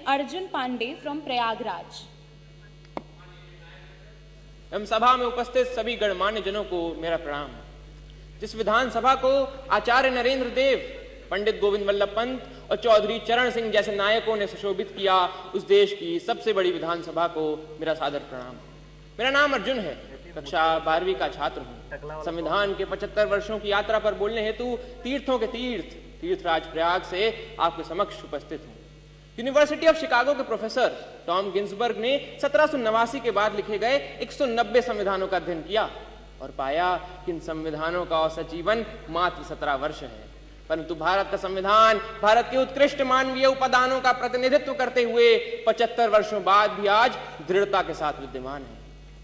Arjun Pandey from Prayagraj. एवं सभा में उपस्थित सभी गणमान्य जनों को मेरा प्रणाम। जिस विधानसभा को आचार्य नरेंद्र देव, पंडित गोविंद वल्लभ पंत और चौधरी चरण सिंह जैसे नायकों ने सुशोभित किया, उस देश की सबसे बड़ी विधानसभा को मेरा सादर प्रणाम। मेरा नाम अर्जुन है, कक्षा 12वीं का छात्र हूँ। संविधान के 75 वर्षों की यात्रा पर बोलने हेतु तीर्थों के तीर्थराज प्रयाग से आपके समक्ष उपस्थित हूँ। यूनिवर्सिटी ऑफ शिकागो के प्रोफेसर टॉम गिन्सबर्ग ने 1789 के बाद लिखे गए 190 संविधानों का अध्ययन किया और पाया कि इन संविधानों का औसत जीवन मात्र 17 वर्ष है। परंतु भारत का संविधान भारत के उत्कृष्ट मानवीय उपादानों का प्रतिनिधित्व करते हुए 75 वर्षों बाद भी आज दृढ़ता के साथ विद्यमान है।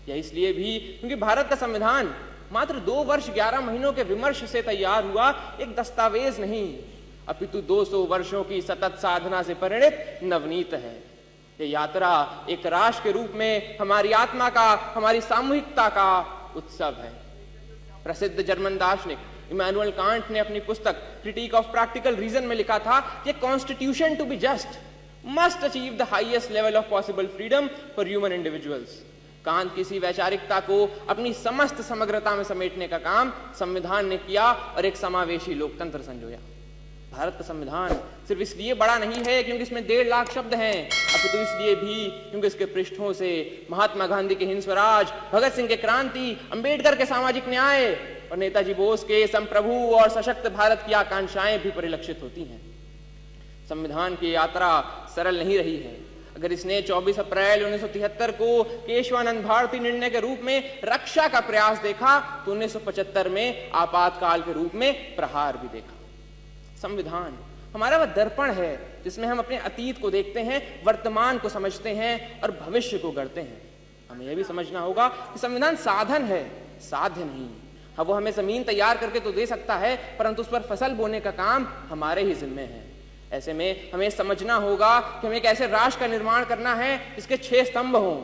यह इसलिए भी क्योंकि भारत का संविधान मात्र 2 वर्ष 11 महीनों के विमर्श से तैयार हुआ एक दस्तावेज नहीं, अपितु 200 वर्षों की सतत साधना से परिणित नवनीत है। ये यात्रा एक राष्ट्र के रूप में हमारी आत्मा का, हमारी सामूहिकता का उत्सव है। प्रसिद्ध जर्मन दार्शनिक इमैनुअल कांट ने अपनी पुस्तक क्रिटिक ऑफ प्रैक्टिकल रीजन में लिखा था कि constitution to be just must achieve the highest level of possible freedom for human individuals. Kant की इसी वैचारिकता को अपनी समस्त समग्रता में समेटने का काम संविधान ने किया और एक समावेशी लोकतंत्र संजोया। भारत का संविधान सिर्फ इसलिए बड़ा नहीं है क्योंकि इसमें 1.5 लाख शब्द हैं, अपितु इसलिए भी क्योंकि इसके पृष्ठों से महात्मा गांधी के हिंद स्वराज, भगत सिंह के क्रांति, अंबेडकर के सामाजिक न्याय और नेताजी बोस के संप्रभु और सशक्त भारत की आकांक्षाएं भी परिलक्षित होती हैं। संविधान की यात्रा सरल नहीं रही है। अगर इसने 24 अप्रैल 1973 को केशवानंद भारती निर्णय के रूप में रक्षा का प्रयास देखा तो 1975 में आपातकाल के रूप में प्रहार भी देखा। संविधान हमारा वह दर्पण है जिसमें हम अपने अतीत को देखते हैं, वर्तमान को समझते हैं और भविष्य को गढ़ते हैं। हमें यह भी समझना होगा कि संविधान साधन है, साध्य नहीं। हाँ, वो हमें जमीन तैयार करके तो दे सकता है, परंतु उस पर फसल बोने का काम हमारे ही जिम्मे है। ऐसे में हमें समझना होगा कि हमें एक ऐसे राष्ट्र का निर्माण करना है जिसके 6 स्तंभ हों: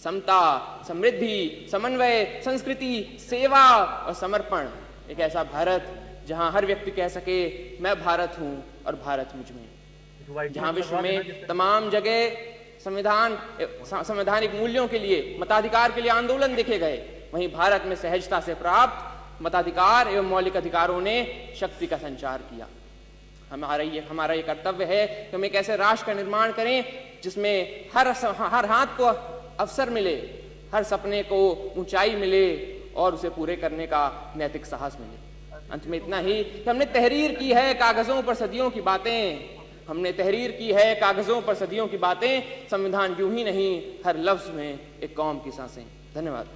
समता, समृद्धि, समन्वय, संस्कृति, सेवा और समर्पण। एक ऐसा भारत जहां हर व्यक्ति कह सके मैं भारत हूं और भारत मुझ में। जहां विश्व में तमाम जगह संवैधानिक मूल्यों के लिए, मताधिकार के लिए आंदोलन देखे गए, वहीं भारत में सहजता से प्राप्त मताधिकार एवं मौलिक अधिकारों ने शक्ति का संचार किया। हमारा ये कर्तव्य है कि हम एक ऐसे राष्ट्र का निर्माण करें जिसमें हर हाथ को अवसर मिले, हर सपने को ऊंचाई मिले और उसे पूरे करने का नैतिक साहस मिले। अंत में इतना ही कि हमने तहरीर की है कागजों पर सदियों की बातें, हमने तहरीर की है कागजों पर सदियों की बातें। संविधान यूं ही नहीं, हर लफ्ज में एक कौम की सांसें। धन्यवाद।